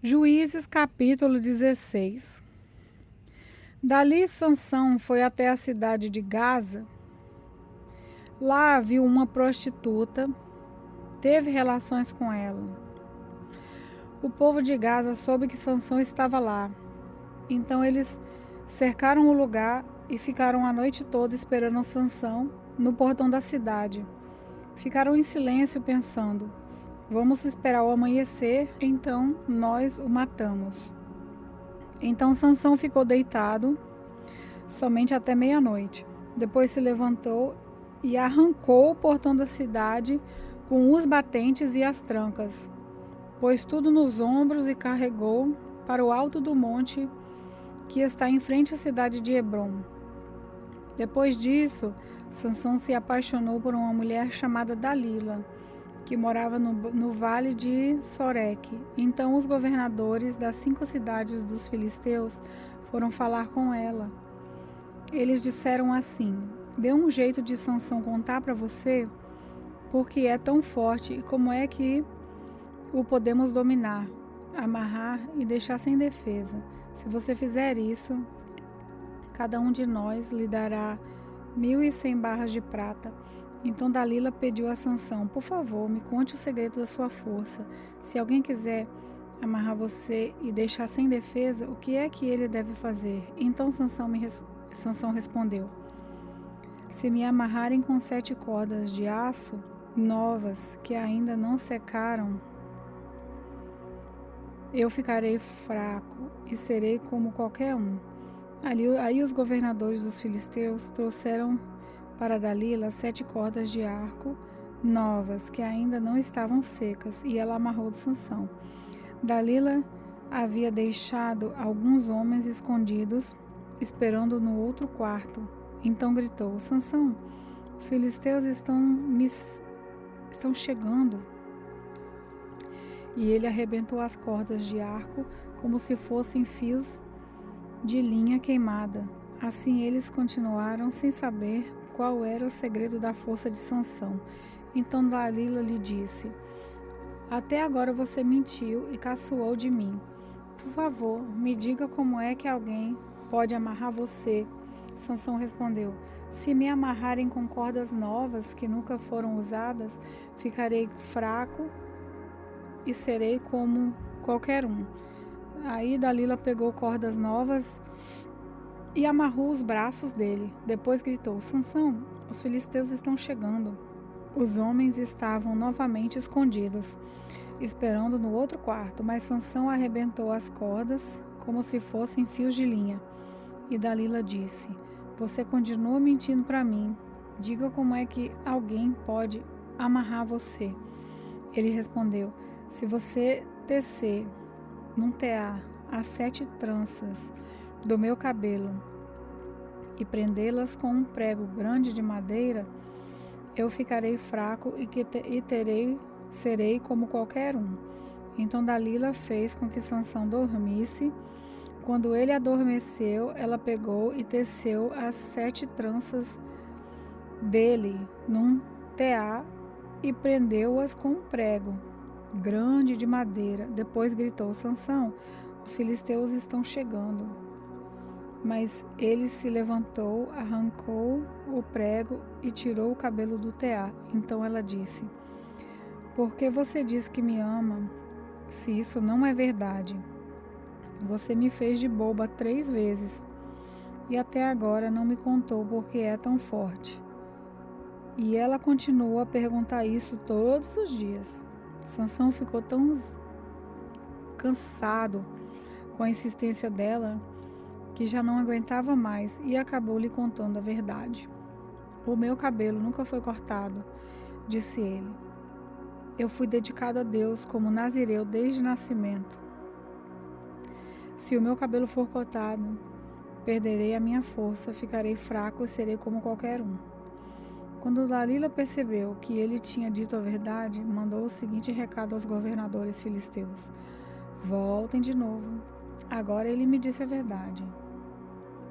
Juízes capítulo 16. Dali Sansão foi até a cidade de Gaza. Lá viu uma prostituta, teve relações com ela. O povo de Gaza soube que Sansão estava lá. Então eles cercaram o lugar e ficaram a noite toda esperando Sansão no portão da cidade. Ficaram em silêncio pensando: vamos esperar o amanhecer, então nós o matamos. Então Sansão ficou deitado somente até meia-noite. Depois se levantou e arrancou o portão da cidade com os batentes e as trancas. Pôs tudo nos ombros e carregou para o alto do monte que está em frente à cidade de Hebrom. Depois disso, Sansão se apaixonou por uma mulher chamada Dalila, que morava no vale de Soreque. Então os governadores das 5 cidades dos filisteus foram falar com ela. Eles disseram assim: dê um jeito de Sansão contar para você, porque é tão forte, e como é que o podemos dominar, amarrar e deixar sem defesa. Se você fizer isso, cada um de nós lhe dará 1.100 barras de prata. Então Dalila pediu a Sansão: por favor, me conte o segredo da sua força. Se alguém quiser amarrar você e deixar sem defesa, o que é que ele deve fazer? Então Sansão respondeu: se me amarrarem com 7 cordas de aço novas que ainda não secaram, eu ficarei fraco e serei como qualquer um. Aí os governadores dos filisteus trouxeram para Dalila 7 cordas de arco novas que ainda não estavam secas, e ela amarrou de Sansão. Dalila havia deixado alguns homens escondidos esperando no outro quarto. Então gritou: Sansão, os filisteus estão chegando. E ele arrebentou as cordas de arco como se fossem fios de linha queimada. Assim eles continuaram sem saber qual era o segredo da força de Sansão. Então Dalila lhe disse: até agora você mentiu e caçoou de mim. Por favor, me diga como é que alguém pode amarrar você. Sansão respondeu: se me amarrarem com cordas novas que nunca foram usadas, ficarei fraco e serei como qualquer um. Aí Dalila pegou cordas novas e amarrou os braços dele. Depois gritou: Sansão, os filisteus estão chegando. Os homens estavam novamente escondidos, esperando no outro quarto, mas Sansão arrebentou as cordas como se fossem fios de linha. E Dalila disse: você continua mentindo para mim. Diga como é que alguém pode amarrar você. Ele respondeu: se você tecer num tear as 7 tranças do meu cabelo e prendê-las com um prego grande de madeira, eu ficarei fraco e serei como qualquer um. Então Dalila fez com que Sansão dormisse. Quando ele adormeceu, ela pegou e teceu as 7 tranças dele num tear e prendeu-as com um prego grande de madeira. Depois gritou: Sansão, os filisteus estão chegando. Mas ele se levantou, arrancou o prego e tirou o cabelo do tear. Então ela disse: por que você diz que me ama, se isso não é verdade? Você me fez de boba 3 vezes e até agora não me contou por que é tão forte. E ela continuou a perguntar isso todos os dias. Sansão ficou tão cansado com a insistência dela que já não aguentava mais e acabou lhe contando a verdade. O meu cabelo nunca foi cortado, disse ele. Eu fui dedicado a Deus como nazireu desde nascimento. Se o meu cabelo for cortado, perderei a minha força, ficarei fraco e serei como qualquer um. Quando Dalila percebeu que ele tinha dito a verdade, mandou o seguinte recado aos governadores filisteus: voltem de novo. Agora ele me disse a verdade.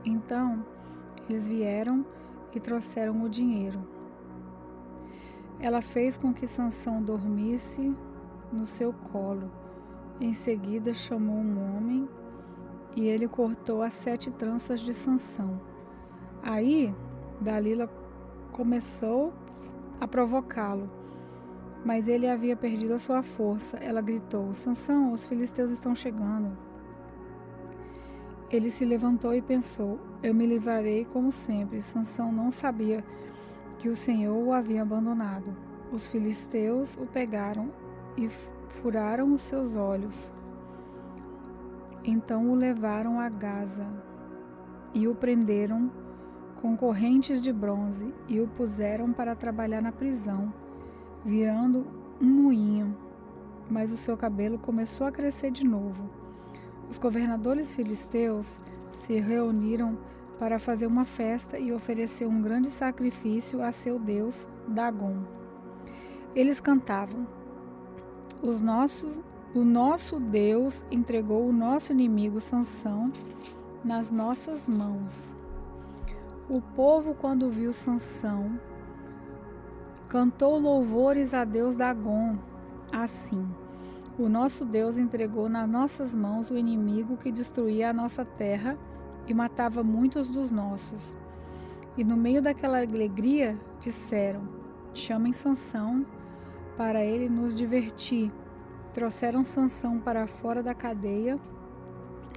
Então eles vieram e trouxeram o dinheiro. Ela fez com que Sansão dormisse no seu colo Em seguida chamou um homem e ele cortou as 7 tranças de Sansão. Aí Dalila começou a provocá-lo, mas ele havia perdido a sua força. Ela gritou: Sansão, os filisteus estão chegando. Ele se levantou e pensou: eu me livrarei como sempre. Sansão não sabia que o Senhor o havia abandonado. Os filisteus o pegaram e furaram os seus olhos. Então o levaram a Gaza e o prenderam com correntes de bronze e o puseram para trabalhar na prisão, virando um moinho. Mas o seu cabelo começou a crescer de novo. Os governadores filisteus se reuniram para fazer uma festa e oferecer um grande sacrifício a seu deus Dagom. Eles cantavam: o nosso Deus entregou o nosso inimigo Sansão nas nossas mãos. O povo, quando viu Sansão, cantou louvores a Deus Dagom, assim: o nosso Deus entregou nas nossas mãos o inimigo que destruía a nossa terra e matava muitos dos nossos. E no meio daquela alegria disseram: chamem Sansão para ele nos divertir. Trouxeram Sansão para fora da cadeia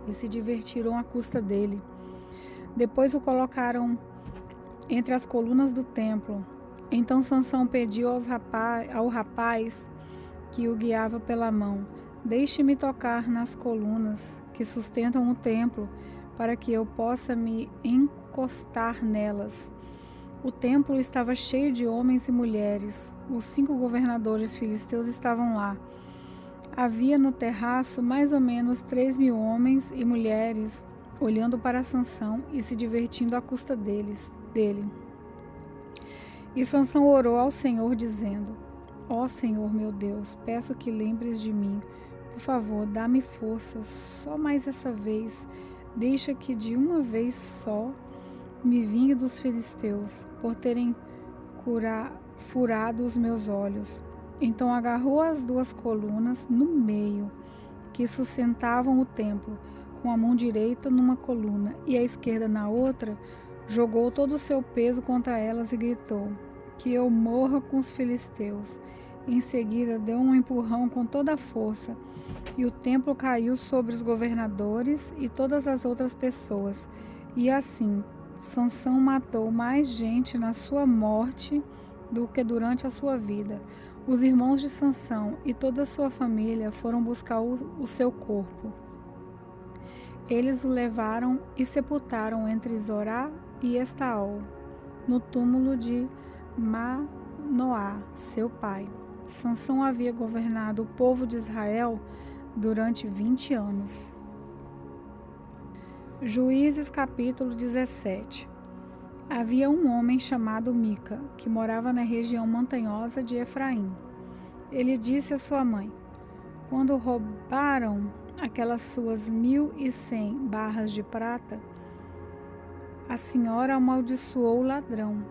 e se divertiram à custa dele. Depois o colocaram entre as colunas do templo. Então Sansão pediu ao rapaz que o guiava pela mão: deixe-me tocar nas colunas que sustentam o templo, para que eu possa me encostar nelas. O templo estava cheio de homens e mulheres. Os 5 governadores filisteus estavam lá. Havia no terraço mais ou menos 3.000 homens e mulheres olhando para Sansão e se divertindo à custa dele. E Sansão orou ao Senhor dizendo: ó Senhor meu Deus, peço que lembres de mim. Por favor, dá-me força só mais essa vez. Deixa que de uma vez só me vingue dos filisteus, por terem furado os meus olhos. Então agarrou as 2 colunas no meio, que sustentavam o templo, com a mão direita numa coluna e a esquerda na outra, jogou todo o seu peso contra elas e gritou: que eu morra com os filisteus. Em seguida deu um empurrão com toda a força, e o templo caiu sobre os governadores e todas as outras pessoas. E assim, Sansão matou mais gente na sua morte do que durante a sua vida. Os irmãos de Sansão e toda a sua família foram buscar o seu corpo. Eles o levaram e sepultaram entre Zorá e Estaol, no túmulo de Manoá, seu pai. Sansão havia governado o povo de Israel durante 20 anos. Juízes capítulo 17. Havia um homem chamado Mica, que morava na região montanhosa de Efraim. Ele disse à sua mãe: quando roubaram aquelas suas 1.100 barras de prata, a senhora amaldiçoou o ladrão.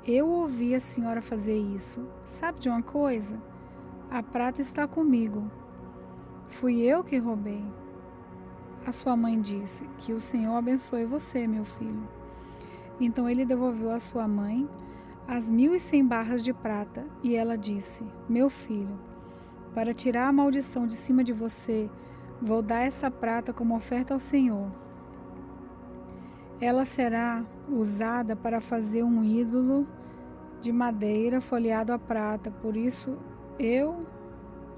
Eu ouvi a senhora fazer isso. Sabe de uma coisa? A prata está comigo. Fui eu que roubei. A sua mãe disse: que o Senhor abençoe você, meu filho. Então ele devolveu à sua mãe as 1.100 barras de prata, e ela disse: meu filho, para tirar a maldição de cima de você, vou dar essa prata como oferta ao Senhor. Ela será usada para fazer um ídolo de madeira folheado a prata, por isso eu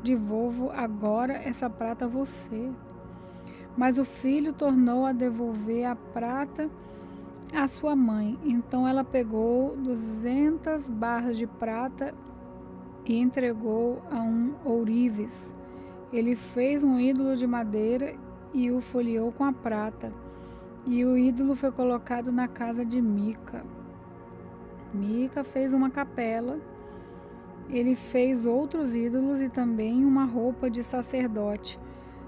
devolvo agora essa prata a você. Mas o filho tornou a devolver a prata à sua mãe. Então ela pegou 200 barras de prata e entregou a um ourives. Ele fez um ídolo de madeira e o folheou com a prata. E o ídolo foi colocado na casa de Mica. Mica fez uma capela. Ele fez outros ídolos e também uma roupa de sacerdote.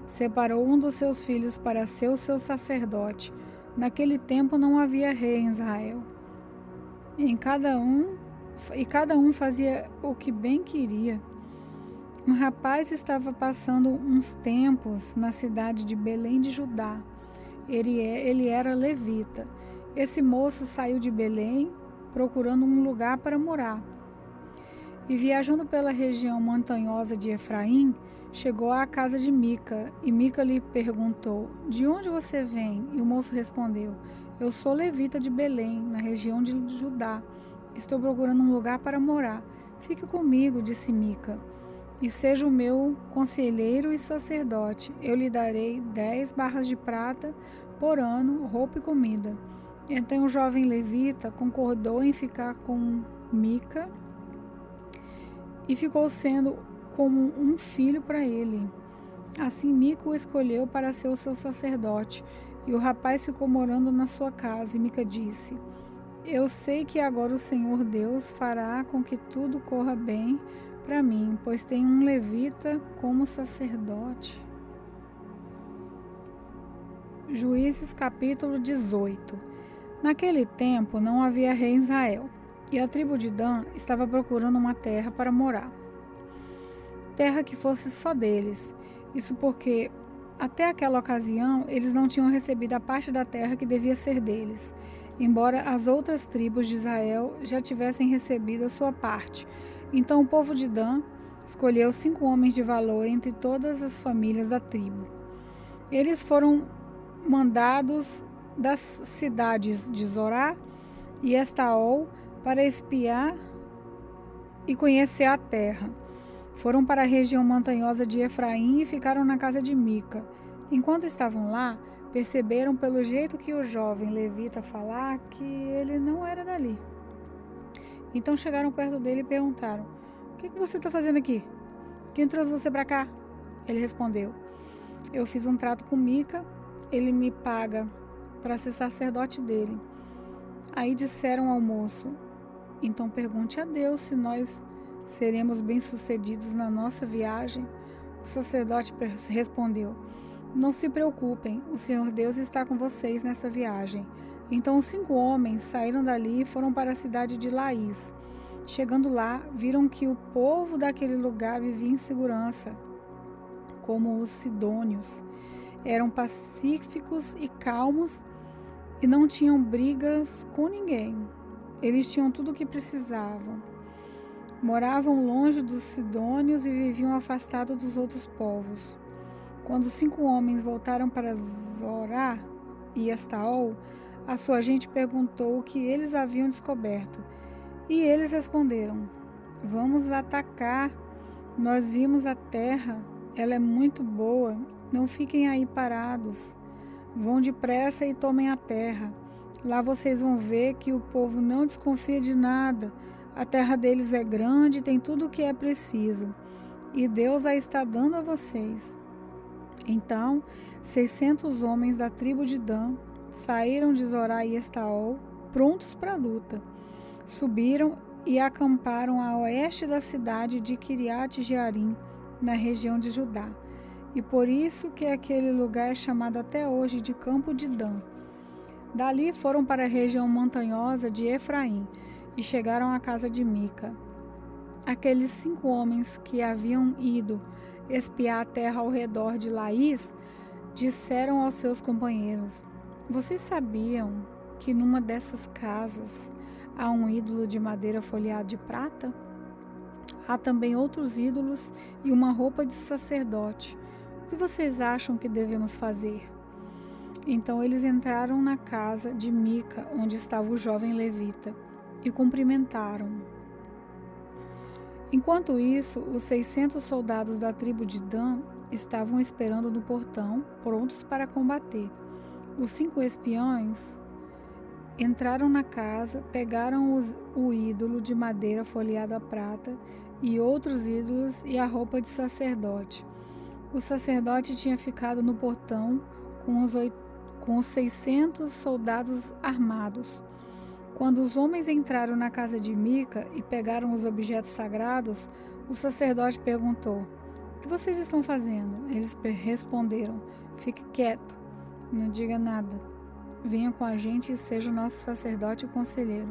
Separou um dos seus filhos para ser o seu sacerdote. Naquele tempo não havia rei em Israel. E cada um fazia o que bem queria. Um rapaz estava passando uns tempos na cidade de Belém de Judá. Ele era levita. Esse moço saiu de Belém procurando um lugar para morar. E viajando pela região montanhosa de Efraim, chegou à casa de Mica. E Mica lhe perguntou: "De onde você vem?" E o moço respondeu: "Eu sou levita de Belém, na região de Judá. Estou procurando um lugar para morar. Fique comigo", disse Mica, "e seja o meu conselheiro e sacerdote. Eu lhe darei 10 barras de prata por ano, roupa e comida." Então o jovem levita concordou em ficar com Mica e ficou sendo como um filho para ele. Assim Mica o escolheu para ser o seu sacerdote, e o rapaz ficou morando na sua casa. E Mica disse: "Eu sei que agora o Senhor Deus fará com que tudo corra bem para mim, pois tenho um levita como sacerdote." Juízes capítulo 18. Naquele tempo não havia rei em Israel, e a tribo de Dan estava procurando uma terra para morar. Terra que fosse só deles. Isso porque, até aquela ocasião, eles não tinham recebido a parte da terra que devia ser deles, embora as outras tribos de Israel já tivessem recebido a sua parte. Então o povo de Dan escolheu 5 homens de valor entre todas as famílias da tribo. Eles foram mandados das cidades de Zorá e Estaol para espiar e conhecer a terra. Foram para a região montanhosa de Efraim e ficaram na casa de Mica. Enquanto estavam lá, perceberam pelo jeito que o jovem levita falava que ele não era dali. Então chegaram perto dele e perguntaram: "O que você está fazendo aqui? Quem trouxe você para cá?" Ele respondeu: "Eu fiz um trato com Mica, ele me paga para ser sacerdote dele." Aí disseram ao moço: "Então pergunte a Deus se nós seremos bem-sucedidos na nossa viagem." O sacerdote respondeu: "Não se preocupem, o Senhor Deus está com vocês nessa viagem." Então os 5 homens saíram dali e foram para a cidade de Laís. Chegando lá, viram que o povo daquele lugar vivia em segurança, como os sidônios. Eram pacíficos e calmos e não tinham brigas com ninguém. Eles tinham tudo o que precisavam. Moravam longe dos sidônios e viviam afastados dos outros povos. Quando os 5 homens voltaram para Zorá e Estaol, a sua gente perguntou o que eles haviam descoberto. E eles responderam: "Vamos atacar. Nós vimos a terra. Ela é muito boa. Não fiquem aí parados. Vão depressa e tomem a terra. Lá vocês vão ver que o povo não desconfia de nada. A terra deles é grande e tem tudo o que é preciso. E Deus a está dando a vocês." Então, 600 homens da tribo de Dan saíram de Zorá e Estaol, prontos para a luta. Subiram e acamparam a oeste da cidade de Quiriate-Jearim, na região de Judá. E por isso que aquele lugar é chamado até hoje de Campo de Dan. Dali foram para a região montanhosa de Efraim e chegaram à casa de Mica. Aqueles 5 homens que haviam ido espiar a terra ao redor de Laís disseram aos seus companheiros: "Vocês sabiam que numa dessas casas há um ídolo de madeira folheado de prata? Há também outros ídolos e uma roupa de sacerdote. O que vocês acham que devemos fazer?" Então eles entraram na casa de Mica, onde estava o jovem levita, e cumprimentaram. Enquanto isso, os 600 soldados da tribo de Dan estavam esperando no portão, prontos para combater. Os 5 espiões entraram na casa, pegaram o ídolo de madeira folheado a prata e outros ídolos e a roupa de sacerdote. O sacerdote tinha ficado no portão com os 600 soldados armados. Quando os homens entraram na casa de Mica e pegaram os objetos sagrados, o sacerdote perguntou: "O que vocês estão fazendo?" Eles responderam: "Fique quieto, não diga nada. Venha com a gente e seja o nosso sacerdote e conselheiro.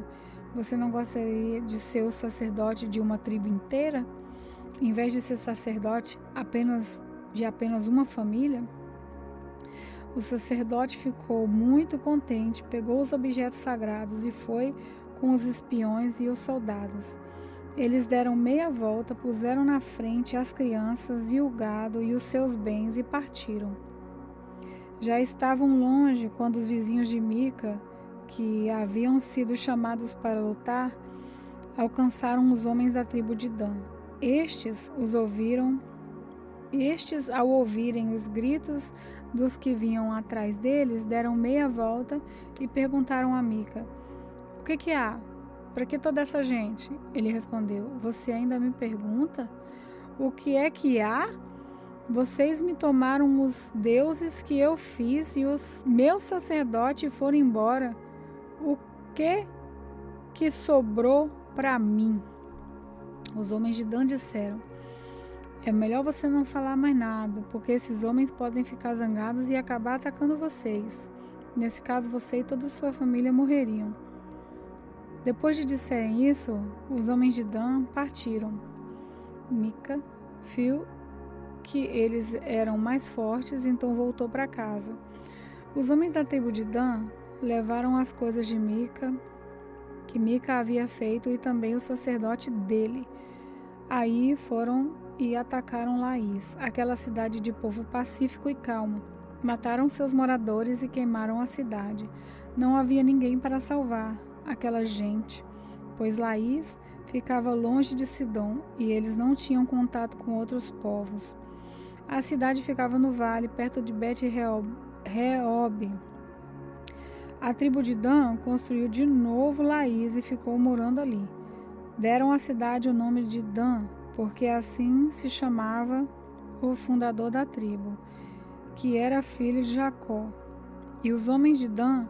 Você não gostaria de ser o sacerdote de uma tribo inteira?" em vez de ser sacerdote de apenas uma família? O sacerdote ficou muito contente, pegou os objetos sagrados e foi com os espiões e os soldados. Eles deram meia volta, puseram na frente as crianças e o gado e os seus bens e partiram. Já estavam longe quando os vizinhos de Mica, que haviam sido chamados para lutar, alcançaram os homens da tribo de Dan. Estes, ao ouvirem os gritos dos que vinham atrás deles, deram meia volta e perguntaram a Mica: "O que há? Para que toda essa gente?" Ele respondeu: "Você ainda me pergunta? O que é que há? Vocês me tomaram os deuses que eu fiz e os meus sacerdotes foram embora. O que sobrou para mim?" Os homens de Dan disseram: "É melhor você não falar mais nada, porque esses homens podem ficar zangados e acabar atacando vocês. Nesse caso, você e toda a sua família morreriam." Depois de disserem isso, os homens de Dan partiram. Mica viu que eles eram mais fortes, então voltou para casa. Os homens da tribo de Dan levaram as coisas de Mica, que Mica havia feito, e também o sacerdote dele. Aí foram e atacaram Laís, aquela cidade de povo pacífico e calmo. Mataram seus moradores e queimaram a cidade. Não havia ninguém para salvar aquela gente, pois Laís ficava longe de Sidom e eles não tinham contato com outros povos. A cidade ficava no vale, perto de Bet-Reob. A tribo de Dan construiu de novo Laís e ficou morando ali. Deram à cidade o nome de Dan, porque assim se chamava o fundador da tribo, que era filho de Jacó. E os homens de Dan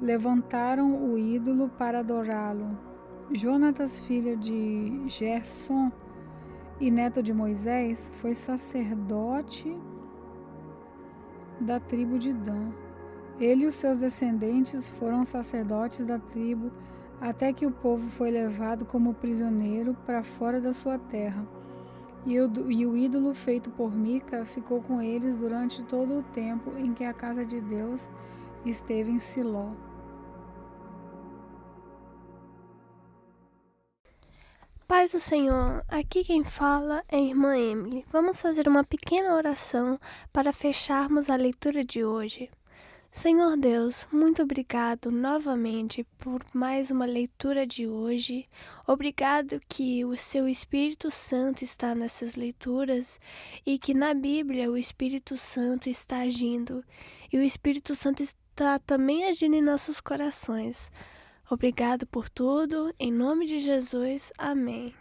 levantaram o ídolo para adorá-lo. Jonatas, filho de Gerson e neto de Moisés, foi sacerdote da tribo de Dan. Ele e os seus descendentes foram sacerdotes da tribo até que o povo foi levado como prisioneiro para fora da sua terra. E o ídolo feito por Mica ficou com eles durante todo o tempo em que a casa de Deus esteve em Siló. Paz do Senhor, aqui quem fala é a irmã Emily. Vamos fazer uma pequena oração para fecharmos a leitura de hoje. Senhor Deus, muito obrigado novamente por mais uma leitura de hoje. Obrigado que o seu Espírito Santo está nessas leituras e que na Bíblia o Espírito Santo está agindo e o Espírito Santo está também agindo em nossos corações. Obrigado por tudo, em nome de Jesus, amém.